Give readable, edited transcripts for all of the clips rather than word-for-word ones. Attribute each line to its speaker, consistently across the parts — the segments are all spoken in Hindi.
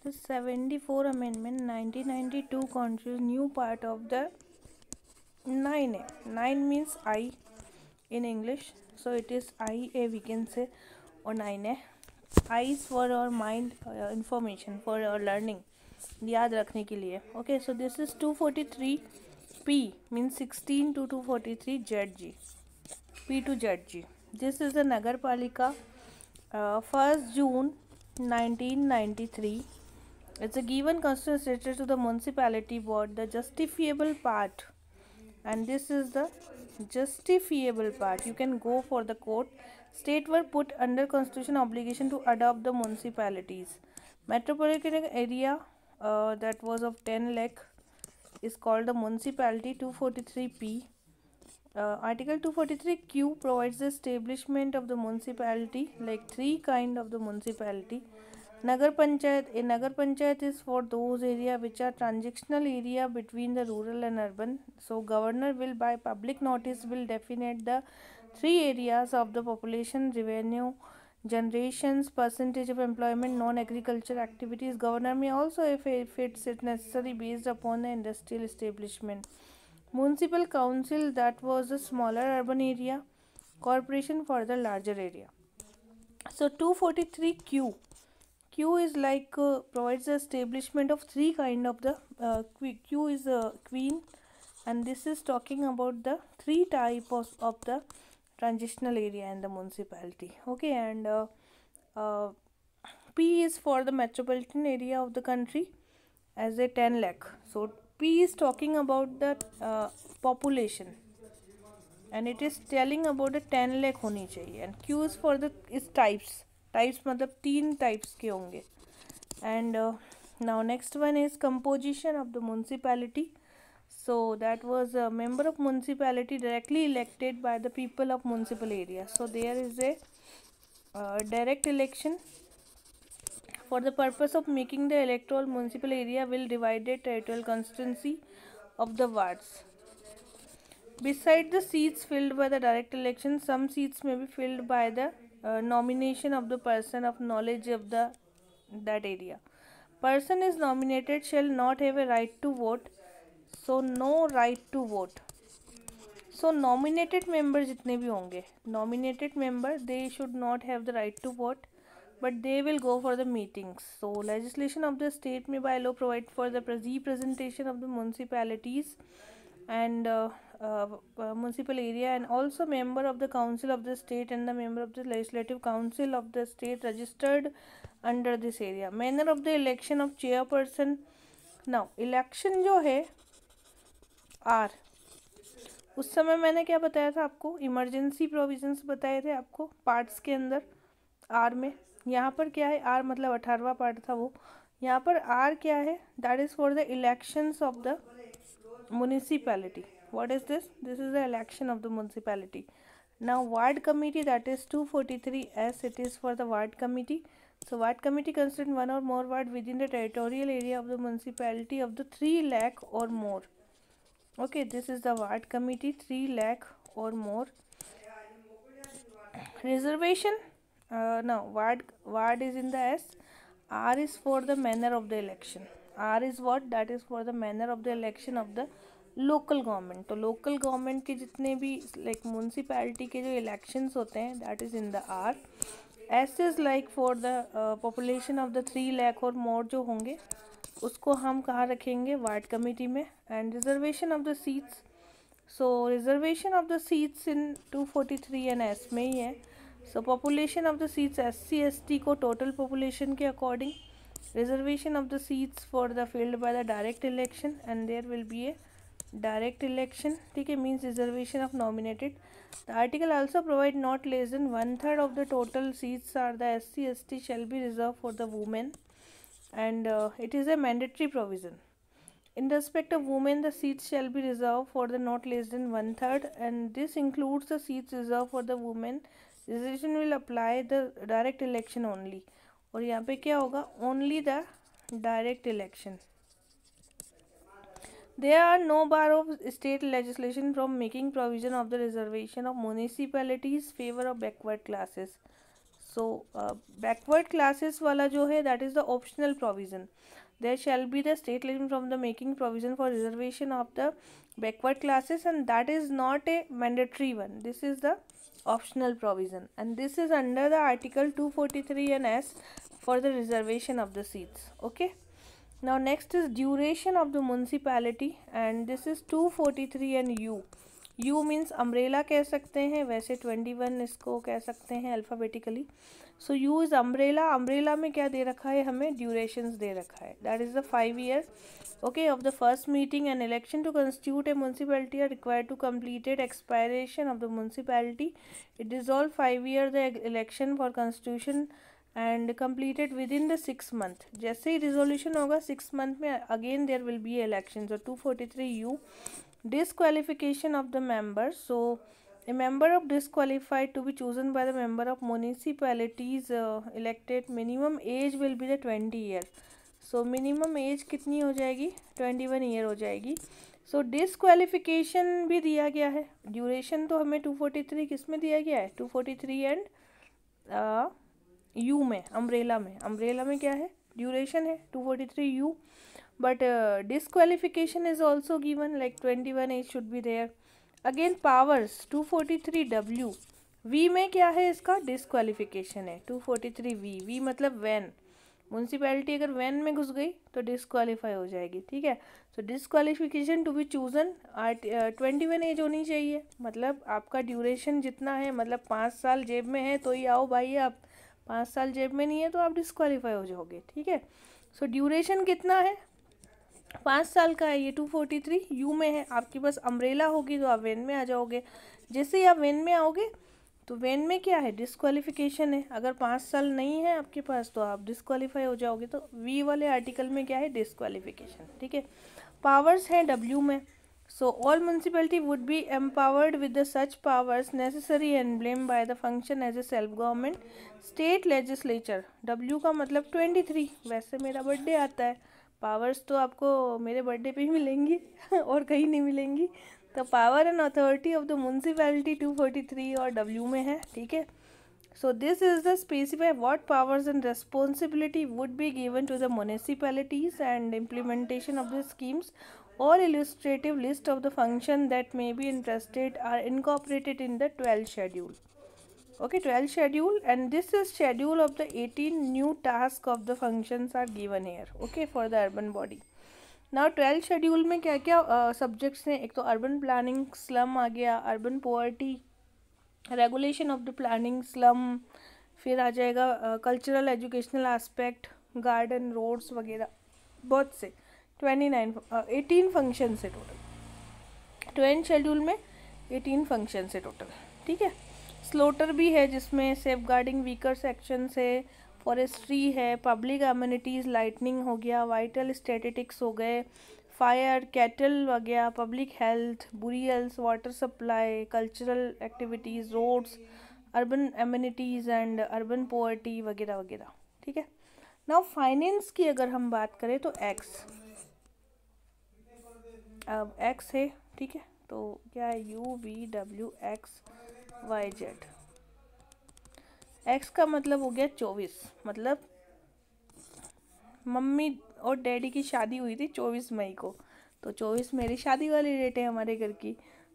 Speaker 1: The 74 Amendment 1992 constitutes new part of the 9A. 9 means I in English, so it is IA we can say, or 9A. I is for our mind information, for our learning, याद रखने के लिए. Okay, so this is 243 P means 16 to 243 ZG. P to ZG. This is the Nagar Palika 1st June 1993. It's a given constitutional status to the municipality board, the justifiable part, and this is the justifiable part. You can go for the court. State were put under constitutional obligation to adopt the municipalities. Metropolitan area that was of 10 lakh is called the municipality. 243P. Article 243Q provides the establishment of the municipality, like three kind of the municipality. Nagar Panchayat. A Nagar Panchayat is for those area which are transitional area between the rural and urban. So governor will by public notice will definite the three areas of the population, revenue generations, percentage of employment, non-agriculture activities. Governor may also, if it's necessary, based upon the industrial establishment. Municipal council, that was a smaller urban area. Corporation for the larger area. So 243Q. Q is like provides the establishment of three kind of the Q is a queen, and this is talking about the three types of the transitional area in the municipality. Okay, and P is for the metropolitan area of the country as a 10 lakh. So P is talking about the population, and it is telling about the 10 lakh होनी चाहिए. And Q is for the is types. Types मतलब तीन टाइप्स के होंगे. And now next one is composition of the municipality. So that was a member of municipality directly elected by the people of municipal area. So there is a direct election for the purpose of making the electoral municipal area will divide a territorial constituency of the wards. Beside the seats filled by the direct election, some seats may be filled by the nomination of the person of knowledge of that area. Person is nominated shall not have a right to vote. So no right to vote. So nominated member जितने भी होंगे, nominated member they should not have the right to vote, but they will go for the meetings. So legislation of the state may by law provide for the representation of the municipalities and municipal area, and also member of the council of the state and the member of the legislative council of the state registered under this area. Manner of the election of chairperson. Now election जो है आर, उस समय मैंने क्या बताया था आपको, इमरजेंसी प्रोविजंस बताए थे आपको पार्ट्स के अंदर आर में. यहाँ पर क्या है, आर मतलब 18वां पार्ट था वो. यहाँ पर आर क्या है, that is for the elections of the municipality. What is this? This is the election of the municipality. Now ward committee, that is 243S, it is for the ward committee. So ward committee consists one or more ward within the territorial area of the municipality of the 3 lakh or more. Okay, this is the ward committee, 3 lakh or more. Reservation. Now ward is in the S. R is for the manner of the election. R is what? That is for the manner of the election of the local government. तो लोकल गवर्नमेंट के जितने भी लाइक म्यूनसिपैलिटी के जो इलेक्शंस होते हैं, that is in the R. S is like for the population of the 3 lakh और मोर जो होंगे, उसको हम कहाँ रखेंगे, वार्ड कमेटी में. And reservation of the seats. So reservation of the seats in 243 and S में ही है. So population of the seats SC ST को टोटल पॉपुलेशन के according. Reservation of the seats for the field by the direct election, and there will be a direct election. ठीक है, means reservation of nominated. The article also provide not less than 1/3 of the total seats are the SC ST shall be reserved for the women, and it is a mandatory provision. In respect of women, the seats shall be reserved for the not less than 1/3, and this includes the seats reserved for the women. Reservation will apply the direct election only. और यहाँ पे क्या होगा, only the direct election. There are no bar of state legislation from making provision of the reservation of municipalities favor of backward classes. So backward classes वाला जो है that is the optional provision. There shall be the state legislation from the making provision for reservation of the backward classes, and that is not a mandatory one. This is the optional provision, and this is under the article 243 and s for the reservation of the seats. Okay, now next is duration of the municipality, and this is 243 and u means umbrella कह सकते हैं, वैसे 21 इसको कह सकते हैं alphabetically. So you is umbrella. Umbrella में क्या दे रखा है हमें, ड्यूरेशंस दे रखा है. That is the 5 year. Okay, of the first meeting and election to constitute a municipality are required to completed expiration of the municipality. It dissolved 5 year the election for constitution and completed within the 6 month. जैसे ही resolution होगा 6 month में again there will be elections. So 243 U, disqualification of the member. So a member of disqualified to be chosen by the member of municipalities elected, minimum age will be the 20 year. So minimum age कितनी हो जाएगी, 21 ईयर हो जाएगी. सो डिसक्वालिफिकेशन भी दिया गया है. ड्यूरेशन तो हमें 243 किस में दिया गया है, 243 एंड यू में, अम्ब्रेला में. अम्ब्रेला में क्या है, ड्यूरेशन है 243 U, but disqualification is also given like 21 age should be there. Again powers 243 W. V में क्या है, इसका डिसक्वालिफिकेशन है 243 वी. वी मतलब वैन. म्यूनसिपैलिटी अगर वैन में घुस गई तो डिसक्वालीफाई हो जाएगी. ठीक है, so disqualification to be chosen 21 age होनी चाहिए. मतलब आपका ड्यूरेशन जितना है, मतलब 5 साल जेब में है तो ही आओ भाई, आप 5 साल जेब में नहीं है तो आप डिसक्वालीफाई हो जाओगे. ठीक है, सो ड्यूरेशन कितना है, 5 साल का है. ये 243 यू में है. आपके पास अम्ब्रेला होगी तो आप वैन में आ जाओगे. जैसे ही आप वैन में आओगे तो वैन में क्या है, डिसक्वालिफिकेशन है. अगर 5 साल नहीं है आपके पास तो आप डिसक्वालीफाई हो जाओगे. तो वी वाले आर्टिकल में क्या है, डिसक्वालिफिकेशन. ठीक है, पावर्स हैं डब्ल्यू में. So all municipality would be empowered with the such powers necessary and blame by the function as a self government state legislature. W का मतलब 23. वैसे मेरा बर्थडे आता है, पावर्स तो आपको मेरे बर्थडे पे ही मिलेंगी और कहीं नहीं मिलेंगी. तो power and authority of the municipality 243 और डब्ल्यू में है. ठीक है, so this is the specify what powers and responsibility would be given to the municipalities and implementation of the schemes और illustrative list of the function that may be interested or incorporated in the 12th schedule. Okay, 12th schedule, and this is schedule of the 18 new tasks of the functions are given here. Okay, for the urban body. Now 12th schedule में क्या क्या सब्जेक्ट्स हैं. एक तो अर्बन प्लानिंग, स्लम आ गया, urban poverty, regulation of the planning, slum, फिर आ जाएगा cultural educational aspect, garden, roads वगैरह, बहुत से 18 फंक्शन है टोटल. 12th शेड्यूल में 18 फंक्शन है टोटल. ठीक है, स्लोटर भी है जिसमें सेफ गार्डिंग वीकर सेक्शन है, फॉरेस्ट्री है, पब्लिक एमिनिटीज़, लाइटनिंग हो गया, वाइटल स्टैटिस्टिक्स हो गए, फायर, कैटल हो गया, public health, burials, water supply, cultural activities, roads, urban amenities and urban poverty वगैरह वगैरह. ठीक है, नाउ फाइनेंस की अगर हम बात करें तो एक्स, अब एक्स है. ठीक है, तो क्या है, U V W X Y Z. X का मतलब हो गया 24, मतलब मम्मी और डैडी की शादी हुई थी 24 मई को, तो 24 मेरी शादी वाली डेट है हमारे घर की.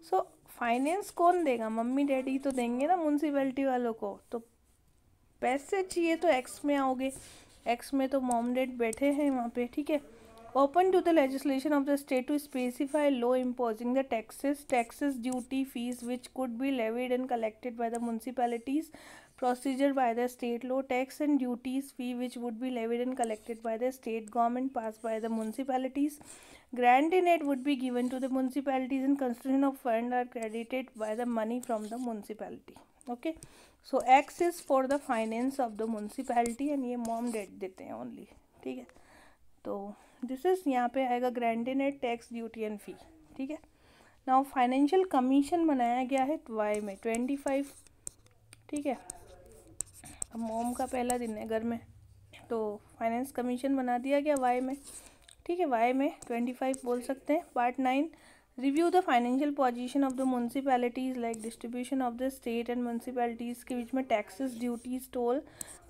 Speaker 1: सो फाइनेंस कौन देगा, मम्मी डैडी तो देंगे ना म्यूनसिपैलिटी वालों को. तो पैसे चाहिए तो एक्स में आओगे. एक्स में तो मॉम डैड बैठे हैं वहाँ पे. ठीक है, open to the legislation of the state to specify law imposing the taxes, duty, fees which could be levied and collected by the municipalities, procedure by the state law, tax and duties, fee which would be levied and collected by the state government passed by the municipalities. Grant in aid would be given to the municipalities and construction of fund are credited by the money from the municipality. Okay, so X is for the finance of the municipality and ये mom dad देते हैं only. ठीक है, तो दिस इज़ यहाँ पे आएगा grant in aid, tax, duty and fee. ठीक है, नाउ फाइनेंशियल कमीशन बनाया गया है वाई में 25. ठीक है, अब मोम का पहला दिन है घर में तो फाइनेंस कमीशन बना दिया गया वाई में. ठीक है, वाई में 25 बोल सकते हैं. Part 9 review the financial position of the municipalities like distribution of the state and municipalities के बीच में taxes, duties, toll,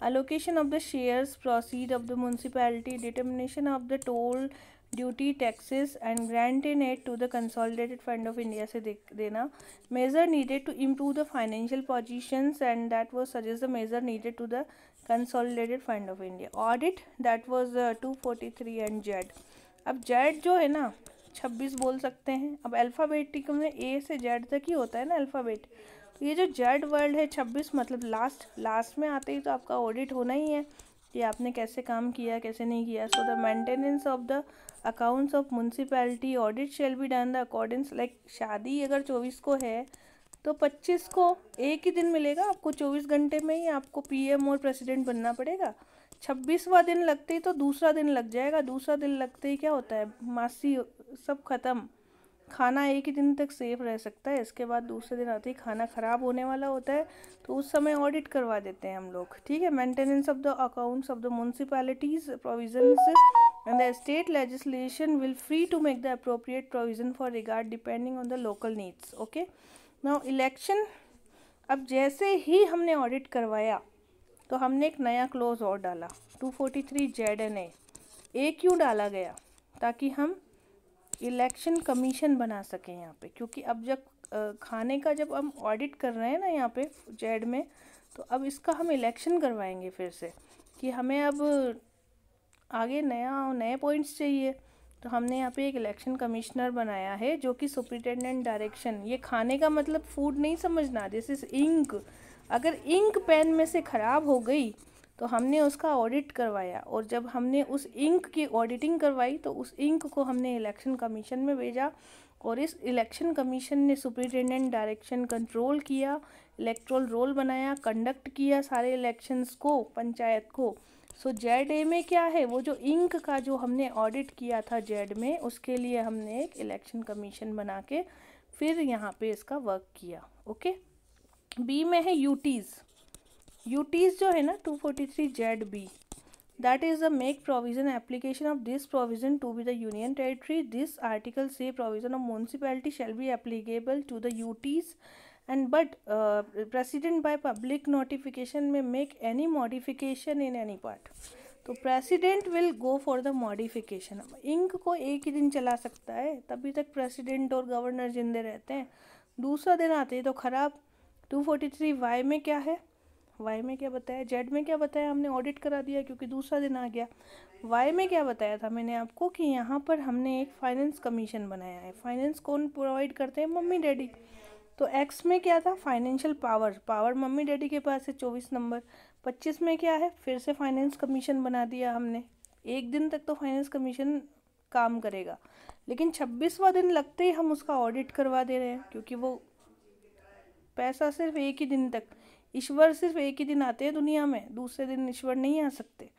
Speaker 1: allocation of the shares proceed of the municipality, determination of the toll, duty, taxes and grant in aid to the consolidated fund of India से देना, measure needed to improve the financial positions and that was suggest the measure needed to the consolidated fund of India. Audit that was 243 and Z. अब Z जो है ना 26 बोल सकते हैं. अब अल्फ़ाबेटिक में A से Z तक ही होता है ना अल्फ़ाबेट. तो ये जो जेड वर्ड है 26 मतलब लास्ट में आते ही तो आपका ऑडिट होना ही है कि आपने कैसे काम किया कैसे नहीं किया. So the maintenance of the accounts of municipality audit shall be done the according like शादी अगर 24 को है तो 25 को एक ही दिन मिलेगा आपको. 24 घंटे में ही आपको पीएम और प्रेसिडेंट बनना पड़ेगा. 26वां दिन लगते ही तो दूसरा दिन लग जाएगा. दूसरा दिन लगते ही क्या होता है मासी सब ख़त्म. खाना एक ही दिन तक सेफ रह सकता है. इसके बाद दूसरे दिन आते ही खाना ख़राब होने वाला होता है. तो उस समय ऑडिट करवा देते हैं हम लोग. ठीक है. Maintenance of the accounts of the municipalities provisions and the state legislation will free to make the appropriate provision for regard depending on the local needs. Okay. Now election. अब जैसे ही हमने ऑडिट करवाया तो हमने एक नया क्लोज और डाला 243 ZNA. क्यों डाला गया? ताकि हम इलेक्शन कमीशन बना सकें यहाँ पे. क्योंकि अब जब खाने का जब हम ऑडिट कर रहे हैं ना यहाँ पे जेड में, तो अब इसका हम इलेक्शन करवाएंगे फिर से कि हमें अब आगे नए पॉइंट्स चाहिए. तो हमने यहाँ पे एक इलेक्शन कमिश्नर बनाया है जो कि सुपरिटेंडेंट डायरेक्शन. ये खाने का मतलब फूड नहीं समझना. This is ink. अगर इंक पेन में से ख़राब हो गई तो हमने उसका ऑडिट करवाया और जब हमने उस इंक की ऑडिटिंग करवाई तो उस इंक को हमने इलेक्शन कमीशन में भेजा और इस इलेक्शन कमीशन ने सुपरिटेंडेंट डायरेक्शन कंट्रोल किया, इलेक्ट्रोल रोल बनाया, कंडक्ट किया सारे इलेक्शंस को पंचायत को. सो ZA में क्या है, वो जो इंक का जो हमने ऑडिट किया था जेड में, उसके लिए हमने एक इलेक्शन कमीशन बना के फिर यहाँ पे इसका वर्क किया. ओके. बी में है यूटीज़. यूटीज़ जो है ना 243 ZB, that is a make provision application of this provision to be the union territory. This article से provision of municipality shall be applicable to the UTs and but president by public notification may make any modification in any part. तो president will go for the modification. Ink को एक ही दिन चला सकता है, तभी तक प्रेसिडेंट और गवर्नर जिंदे रहते हैं. दूसरा दिन आते हैं तो ख़राब. 243 वाई में क्या है, वाई में क्या बताया, जेड में क्या बताया, हमने ऑडिट करा दिया क्योंकि दूसरा दिन आ गया. वाई में क्या बताया था मैंने आपको कि यहाँ पर हमने एक फाइनेंस कमीशन बनाया है. फाइनेंस कौन प्रोवाइड करते हैं, मम्मी डैडी. तो एक्स में क्या था, फाइनेंशियल पावर मम्मी डैडी के पास है 24 नंबर. 25 में क्या है, फिर से फाइनेंस कमीशन बना दिया हमने. एक दिन तक तो फाइनेंस कमीशन काम करेगा, लेकिन 26वां दिन लगते ही हम उसका ऑडिट करवा दे रहे हैं क्योंकि वो पैसा सिर्फ एक ही दिन तक. ईश्वर सिर्फ एक ही दिन आते हैं दुनिया में, दूसरे दिन ईश्वर नहीं आ सकते.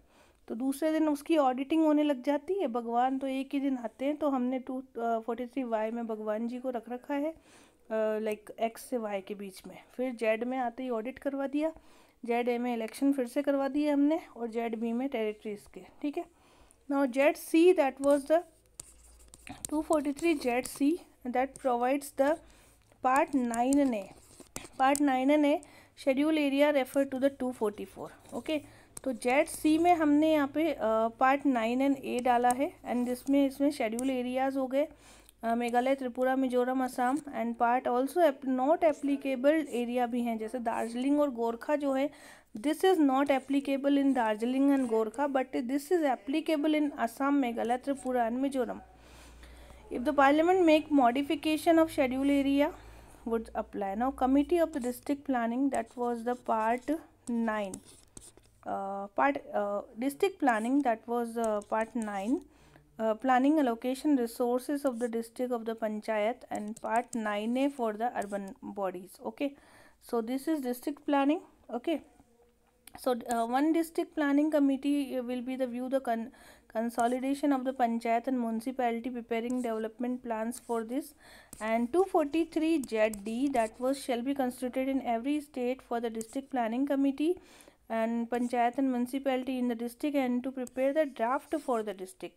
Speaker 1: तो दूसरे दिन उसकी ऑडिटिंग होने लग जाती है. भगवान तो एक ही दिन आते हैं. तो हमने 243 वाई में भगवान जी को रख रखा है लाइक एक्स से वाई के बीच में. फिर जेड में आते ही ऑडिट करवा दिया. जेड ए में इलेक्शन फिर से करवा दिए हमने और जेड बी में टेरिटरीज के. ठीक है. Now Z C that was the 243 Z C that provides the part 9A. Part 9A schedule area refer to the 244. Okay. तो जेड सी में हमने यहाँ पे पार्ट 9A डाला है एंड इसमें शेड्यूल एरियाज हो गए Meghalaya, Tripura, Mizoram, Assam and part also not applicable area भी हैं जैसे दार्जिलिंग और गोरखा जो है. This is not applicable in Darjeeling and Gorkha but this is applicable in Assam, Meghalaya, Tripura and Mizoram. If the parliament make modification of schedule area would apply. Now committee of the district planning, that was the part 9. District planning, that was part 9. Planning allocation resources of the district of the panchayat and part 9A for the urban bodies. Okay, so this is district planning. Okay, so one district planning committee will be the view the consolidation of the panchayat and municipality preparing development plans for this. And 243 ZD, that was shall be constituted in every state for the district planning committee. and panchayat and municipality in the district and to prepare the draft for the district.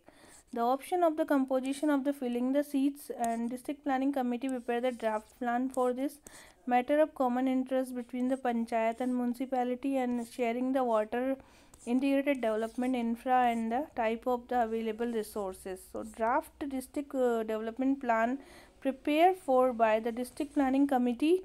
Speaker 1: The option of the composition of the filling the seats and district planning committee prepare the draft plan for this matter of common interest between the panchayat and municipality and sharing the water integrated development infra and the type of the available resources. So draft district development plan prepared for by the district planning committee.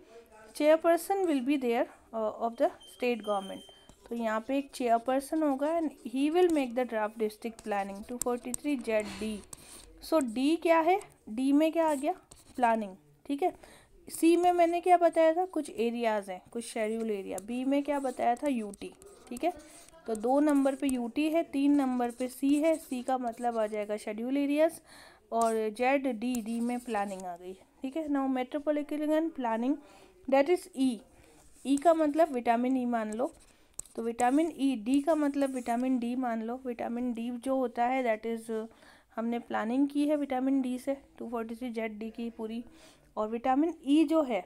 Speaker 1: Chairperson will be there of the state government. तो यहाँ पे एक चेयरपर्सन होगा and he will make the draft district planning 243 Z D. So D क्या है, डी में क्या आ गया, प्लानिंग. ठीक है. सी में मैंने क्या बताया था, कुछ एरियाज हैं, कुछ शेड्यूल एरिया. बी में क्या बताया था, यूटी. ठीक है. तो 2 नंबर पे यूटी है, 3 नंबर पे सी है. सी का मतलब आ जाएगा शेड्यूल एरियाज और जेड डी, डी में प्लानिंग आ गई. ठीक है. Now metropolitan planning that is E. E का मतलब विटामिन ई मान लो, तो विटामिन ई. डी का मतलब विटामिन डी मान लो. विटामिन डी जो होता है दैट इज़ हमने प्लानिंग की है विटामिन डी से 243 जेड डी की पूरी. और विटामिन ई जो है,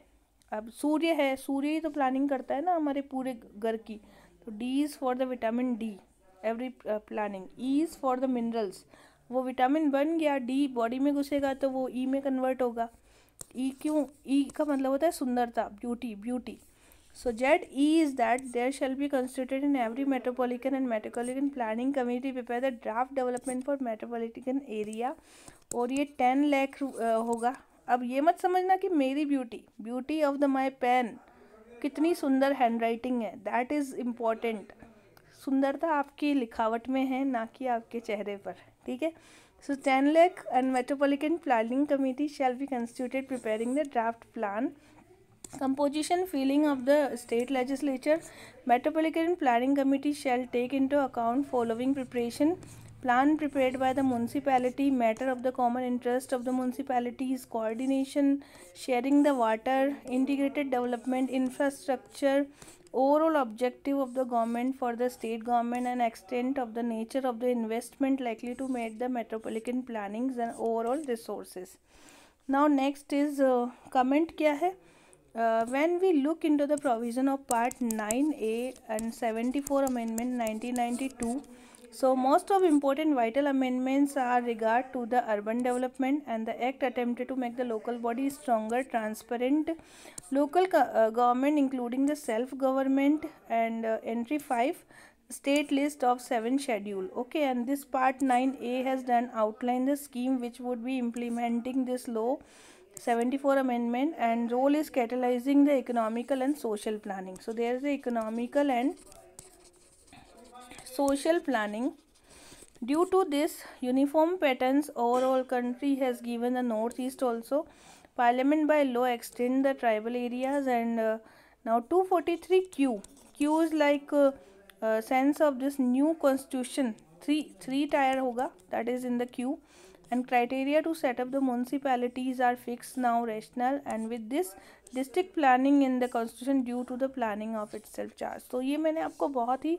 Speaker 1: अब सूर्य है, सूर्य ही तो प्लानिंग करता है ना हमारे पूरे घर की. तो D is for the vitamin D every planning. E is for the minerals. वो विटामिन बन गया, डी बॉडी में घुसेगा तो वो ई में कन्वर्ट होगा. ई क्यों, ई का मतलब होता है सुंदरता, beauty, beauty. So ZE is that there shall be constituted in every metropolitan and metropolitan planning committee prepare the draft development for metropolitan area. और ये 10 लाख होगा. अब ये मत समझना कि मेरी beauty of the my pen, कितनी सुंदर हैंड राइटिंग है, दैट इज़ इम्पॉर्टेंट. सुंदरता आपकी लिखावट में है, ना कि आपके चेहरे पर. ठीक है. So 10 lakh and metropolitan planning committee shall be constituted preparing the draft plan. Composition feeling of the state legislature. Metropolitan planning committee shall take into account following preparation: plan prepared by the municipality, matter of the common interest of the municipalities, coordination, sharing the water, integrated development, infrastructure, overall objective of the government for the state government and extent of the nature of the investment likely to make the metropolitan plannings and overall resources. Now next is comment क्या है. When we look into the provision of Part 9A and 74 Amendment 1992, so most of important vital amendments are regard to the urban development, and the act attempted to make the local body stronger, transparent, local government including the self-government, and entry 5 state list of 7 schedule. Okay, and this Part 9A has done outline the scheme which would be implementing this law 74 amendment, and role is catalyzing the economical and social planning. So there is the economical and social planning. Due to this uniform patterns overall country has given the northeast also. Parliament by law extend the tribal areas. And now 243 Q is like sense of this new constitution. Three tier hoga, that is in the Q. And criteria to set up the municipalities are fixed now, rational, and with this district planning in the constitution due to the planning of itself charge. तो ये मैंने आपको बहुत ही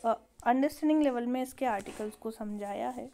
Speaker 1: अंडरस्टैंडिंग लेवल में इसके आर्टिकल्स को समझाया है.